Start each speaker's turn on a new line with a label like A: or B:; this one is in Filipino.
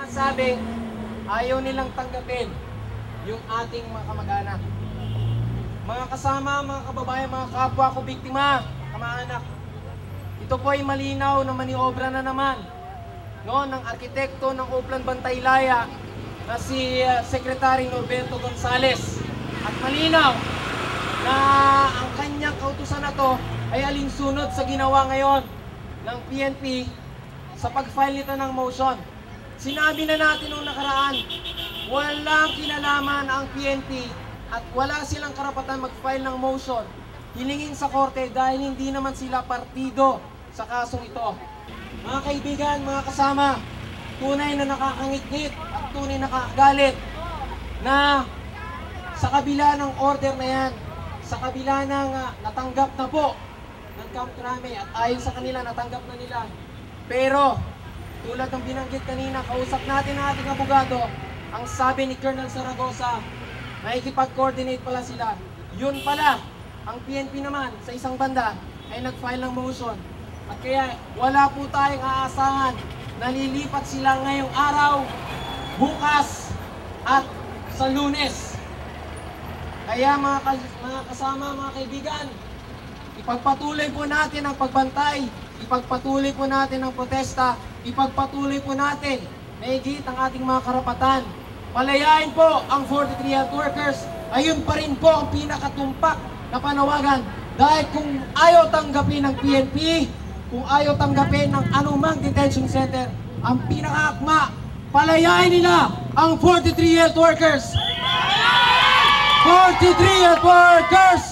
A: Sinasabi, ayaw nilang tanggapin yung ating mga kamag-anak. Mga kasama, mga kababayan, mga kapwa ko biktima, kamag-anak, ito po ay malinaw na maniobra na naman ng arkitekto ng Uplan Bantaylaya na si Secretary Norberto Gonzales. At malinaw na ang kanyang kautusan na to ay alinsunod sa ginawa ngayon ng PNP sa pag-file nito ng motion. Sinabi na natin noong nakaraan, walang kinalaman ang PNP at wala silang karapatan mag-file ng motion hilingin sa korte dahil hindi naman sila partido sa kasong ito. Mga kaibigan, mga kasama, tunay na nakakangit-ngit at tunay na nakakagalit na sa kabila ng order na yan, sa kabila ng natanggap na po ng Camp Crame at ayon sa kanila natanggap na nila. Pero tulad ng binanggit kanina, kausap natin ang ating abogado, ang sabi ni Colonel Zaragoza, nakikipag-coordinate pala sila. Yun pala, ang PNP naman sa isang banda ay nag-file ng motion. At kaya wala po tayong aasahan na lilipat sila ngayong araw, bukas at sa Lunes. Kaya mga kasama, mga kaibigan, ipagpatuloy po natin ang pagbantay, ipagpatuloy po natin ang protesta, ipagpatuloy po natin na higit ang ating mga karapatan. Palayain po ang 43 health workers. Ayun pa rin po ang pinakatumpak na panawagan. Dahil kung ayaw tanggapin ng PNP, kung ayaw tanggapin ng anumang detention center, ang pinakaakma, palayain nila ang 43 health workers. 43 health workers!